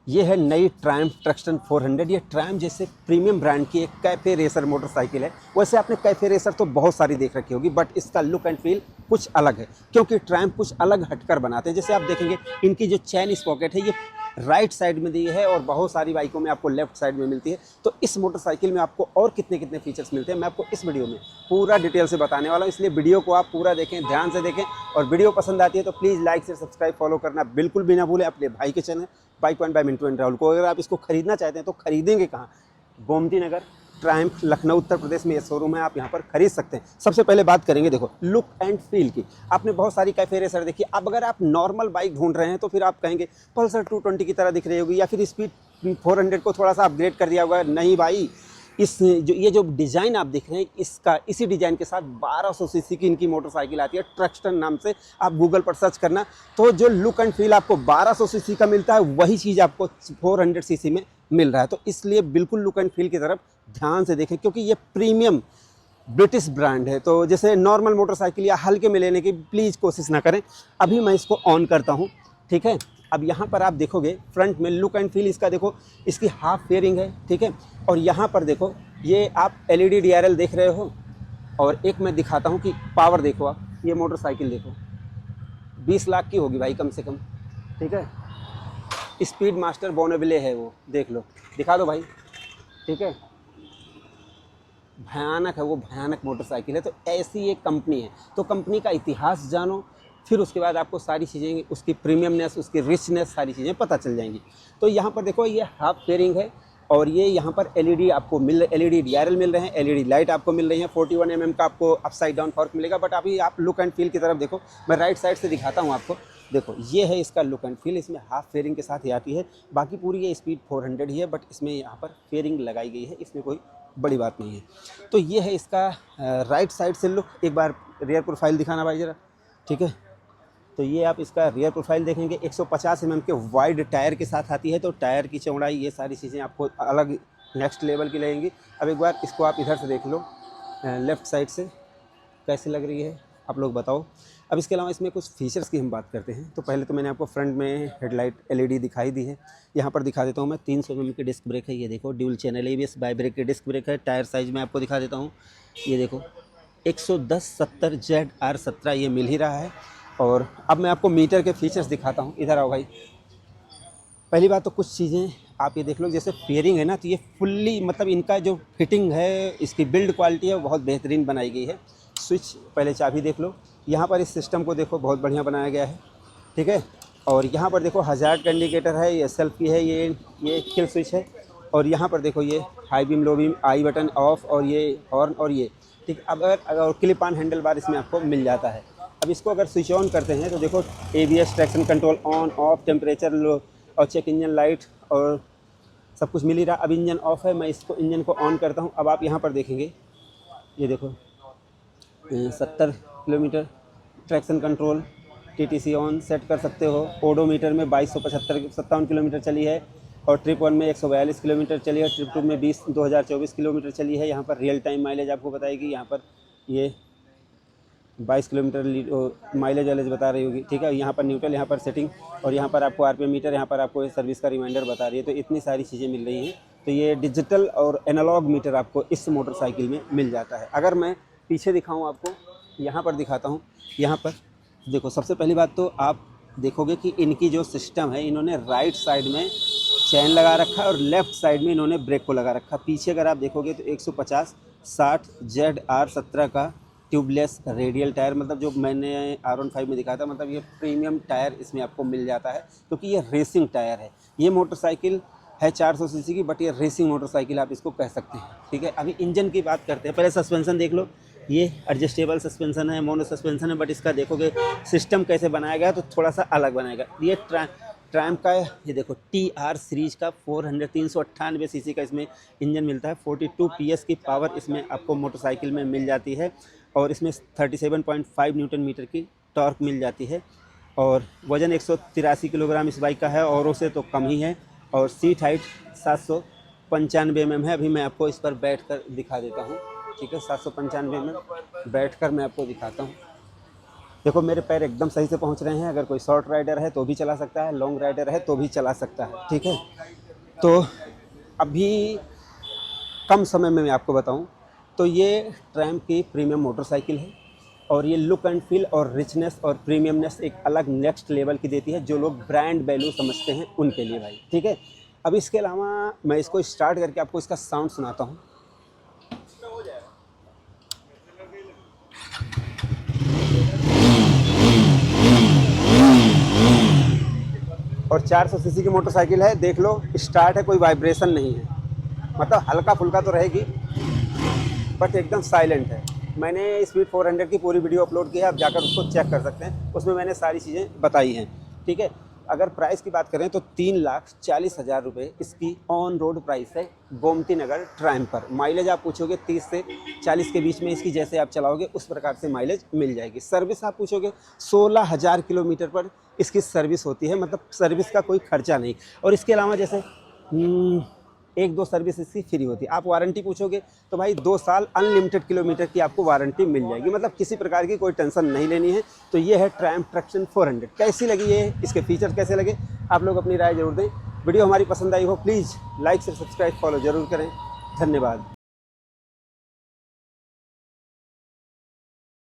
ये है नई ट्रायम्फ ट्रक्स्टन 400। ये ट्रायम्फ जैसे प्रीमियम ब्रांड की एक कैफे रेसर मोटरसाइकिल है। वैसे आपने कैफे रेसर तो बहुत सारी देख रखी होगी, बट इसका लुक एंड फील कुछ अलग है, क्योंकि ट्रायम्फ कुछ अलग हटकर बनाते हैं। जैसे आप देखेंगे इनकी जो चैन स्पॉकेट है ये राइट साइड में दी है और बहुत सारी बाइकों में आपको लेफ्ट साइड में मिलती है। तो इस मोटरसाइकिल में आपको और कितने कितने फीचर्स मिलते हैं मैं आपको इस वीडियो में पूरा डिटेल से बताने वाला हूँ, इसलिए वीडियो को आप पूरा देखें, ध्यान से देखें। और वीडियो पसंद आती है तो प्लीज़ लाइक से सब्सक्राइब फॉलो करना बिल्कुल भी ना भूलें अपने भाई के channel bike point by Mintu and Rahul को। अगर आप इसको खरीदना चाहते हैं तो खरीदेंगे कहाँ? गोमती नगर ट्रायम्फ लखनऊ उत्तर प्रदेश में ये शोरूम है, आप यहाँ पर खरीद सकते हैं। सबसे पहले बात करेंगे देखो लुक एंड फील की। आपने बहुत सारी कैफे रेसर देखी, अब अगर आप नॉर्मल बाइक ढूंढ रहे हैं तो फिर आप कहेंगे पल्सर 220 की तरह दिख रही होगी, या फिर स्पीड 400 को थोड़ा सा अपग्रेड कर दिया होगा। नहीं भाई, ये जो डिज़ाइन आप देख रहे हैं इसका इसी डिज़ाइन के साथ 1200 सीसी की इनकी मोटरसाइकिल आती है ट्रक्स्टन नाम से। आप गूगल पर सर्च करना तो जो लुक एंड फील आपको 1200 सीसी का मिलता है वही चीज़ आपको 400 सीसी में मिल रहा है। तो इसलिए बिल्कुल लुक एंड फील की तरफ ध्यान से देखें, क्योंकि ये प्रीमियम ब्रिटिश ब्रांड है। तो जैसे नॉर्मल मोटरसाइकिल या हल्के में लेने की प्लीज़ कोशिश ना करें। अभी मैं इसको ऑन करता हूँ, ठीक है। अब यहाँ पर आप देखोगे फ्रंट में लुक एंड फील इसका देखो, इसकी हाफ फेयरिंग है, ठीक है। और यहाँ पर देखो ये आप एलईडी डीआरएल देख रहे हो, और एक मैं दिखाता हूँ कि पावर देखो। आप ये मोटरसाइकिल देखो 20 लाख की होगी भाई कम से कम, ठीक है। स्पीड मास्टर बोनेविले है वो, देख लो, दिखा दो भाई, ठीक है। भयानक है वो, भयानक मोटरसाइकिल है। तो ऐसी एक कंपनी है, तो कंपनी का इतिहास जानो, फिर उसके बाद आपको सारी चीज़ें, उसकी प्रीमियमनेस, उसकी रिचनेस, सारी चीज़ें पता चल जाएंगी। तो यहाँ पर देखो ये हाफ फेयरिंग है, और ये यहाँ पर एलईडी आपको एलईडी डीआरएल मिल रहे हैं, एलईडी लाइट आपको मिल रही है। 41 mm का आपको अपसाइड डाउन फॉर्क मिलेगा। बट अभी आप लुक एंड फील की तरफ देखो, मैं राइट साइड से दिखाता हूँ आपको। देखो ये है इसका लुक एंड फील, इसमें हाफ फेयरिंग के साथ ही आती है। बाकी पूरी ये स्पीड 400 ही है, बट इसमें यहाँ पर फेयरिंग लगाई गई है, इसमें कोई बड़ी बात नहीं है। तो ये है इसका राइट साइड से लुक। एक बार रियर प्रोफाइल दिखाना भाई ज़रा, ठीक है। तो ये आप इसका रियर प्रोफाइल देखेंगे 150 mm के वाइड टायर के साथ आती है। तो टायर की चौड़ाई, ये सारी चीज़ें आपको अलग नेक्स्ट लेवल की लगेंगी। अब एक बार इसको आप इधर से देख लो, लेफ़्ट साइड से कैसी लग रही है आप लोग बताओ। अब इसके अलावा इसमें कुछ फीचर्स की हम बात करते हैं। तो पहले तो मैंने आपको फ्रंट में हेडलाइट एलईडी दिखाई दी है, यहाँ पर दिखा देता हूँ मैं। 300 mm की डिस्क ब्रेक है, ये देखो dual channel ABS by brake की डिस्क ब्रेक है। टायर साइज़ में आपको दिखा देता हूँ, ये देखो 110/70 ZR17 ये मिल ही रहा है। और अब मैं आपको मीटर के फीचर्स दिखाता हूँ, इधर आओ भाई। पहली बात तो कुछ चीज़ें आप ये देख लो, जैसे फेयरिंग है ना, तो ये फुल्ली मतलब इनका जो फिटिंग है, इसकी बिल्ड क्वालिटी है वो बहुत बेहतरीन बनाई गई है। स्विच, पहले चाबी देख लो, यहाँ पर इस सिस्टम को देखो बहुत बढ़िया बनाया गया है, ठीक है। और यहाँ पर देखो हज़ार्ड का इंडिकेटर है, ये सेल्फ की है, ये किल स्विच है। और यहाँ पर देखो ये high beam, low beam, I button of, और ये हॉर्न, और ये ठीक। अब अगर क्लिप ऑन हैंडल बार इसमें आपको मिल जाता है। अब इसको अगर स्विच ऑन करते हैं तो देखो ABS traction control on off, temperature low, और चेक इंजन लाइट, और सब कुछ मिल ही रहा। अब इंजन ऑफ है, मैं इसको इंजन को ऑन करता हूँ। अब आप यहाँ पर देखेंगे, ये देखो 70 kilometre traction control, TTC on set कर सकते हो। ओडोमीटर में 2257 किलोमीटर चली है, और ट्रिप 1 में 142 किलोमीटर चली है, ट्रिप 2 में 2024 किलोमीटर चली है। यहाँ पर रियल टाइम माइलेज आपको बताएगी, यहाँ पर ये 22 किलोमीटर माइलेज वाइलेज बता रही होगी, ठीक है। यहाँ पर न्यूट्रल, यहाँ पर सेटिंग, और यहाँ पर आपको आरपीएम मीटर, यहाँ पर आपको सर्विस का रिमाइंडर बता रही है। तो इतनी सारी चीज़ें मिल रही हैं। तो ये डिजिटल और एनालॉग मीटर आपको इस मोटरसाइकिल में मिल जाता है। अगर मैं पीछे दिखाऊँ आपको, यहाँ पर दिखाता हूँ। यहाँ पर देखो, सबसे पहली बात तो आप देखोगे कि इनकी जो सिस्टम है, इन्होंने राइट साइड में चैन लगा रखा है और लेफ़्ट साइड में इन्होंने ब्रेक को लगा रखा। पीछे अगर आप देखोगे तो 150/60 ZR17 का ट्यूबलेस रेडियल टायर, मतलब जो मैंने R15 में दिखाया था, मतलब ये प्रीमियम टायर इसमें आपको मिल जाता है, क्योंकि ये रेसिंग टायर है। ये मोटरसाइकिल है 400 सीसी की, बट ये रेसिंग मोटरसाइकिल आप इसको कह सकते हैं, ठीक है। अभी इंजन की बात करते हैं। पहले सस्पेंशन देख लो, ये एडजस्टेबल सस्पेंशन है, मोनो सस्पेंशन है, बट इसका देखोगे सिस्टम कैसे बनाया गया तो थोड़ा सा अलग बनाएगा। ये ट्रैम्प का है, ये देखो TR सीरीज का 398 सीसी का इसमें इंजन मिलता है। 42 PS की पावर इसमें आपको मोटरसाइकिल में मिल जाती है, और इसमें 37.5 न्यूटन मीटर की टॉर्क मिल जाती है। और वज़न 183 किलोग्राम इस बाइक का है, औरों से तो कम ही है। और सीट हाइट 795 mm है। अभी मैं आपको इस पर बैठ कर दिखा देता हूँ, ठीक है। 795 mm बैठ कर मैं आपको दिखाता हूँ। देखो मेरे पैर एकदम सही से पहुंच रहे हैं। अगर कोई शॉर्ट राइडर है तो भी चला सकता है, लॉन्ग राइडर है तो भी चला सकता है, ठीक है। तो अभी कम समय में मैं आपको बताऊं तो ये ट्रैम्प की प्रीमियम मोटरसाइकिल है, और ये लुक एंड फील और रिचनेस और प्रीमियमनेस एक अलग नेक्स्ट लेवल की देती है, जो लोग ब्रांड वैल्यू समझते हैं उनके लिए भाई, ठीक है। अब इसके अलावा मैं इसको स्टार्ट करके आपको इसका साउंड सुनाता हूँ। और 400 सीसी की मोटरसाइकिल है, देख लो स्टार्ट है, कोई वाइब्रेशन नहीं है, मतलब हल्का फुल्का तो रहेगी बट एकदम साइलेंट है। मैंने स्पीड 400 की पूरी वीडियो अपलोड की है, आप जाकर उसको चेक कर सकते हैं, उसमें मैंने सारी चीज़ें बताई हैं, ठीक है। अगर प्राइस की बात करें तो 3,40,000 रुपये इसकी ऑन रोड प्राइस है गोमती नगर ट्रैम्प पर। माइलेज आप पूछोगे 30 से 40 के बीच में इसकी, जैसे आप चलाओगे उस प्रकार से माइलेज मिल जाएगी। सर्विस आप पूछोगे 16,000 किलोमीटर पर इसकी सर्विस होती है, मतलब सर्विस का कोई खर्चा नहीं। और इसके अलावा जैसे 1-2 सर्विस इसकी फ्री होती है। आप वारंटी पूछोगे तो भाई 2 साल अनलिमिटेड किलोमीटर की आपको वारंटी मिल जाएगी, मतलब किसी प्रकार की कोई टेंशन नहीं लेनी है। तो ये है ट्रैम्प ट्रैक्शन 400। कैसी लगी ये, इसके फीचर कैसे लगे, आप लोग अपनी राय जरूर दें। वीडियो हमारी पसंद आई हो प्लीज़ लाइक से सब्सक्राइब फॉलो जरूर करें। धन्यवाद।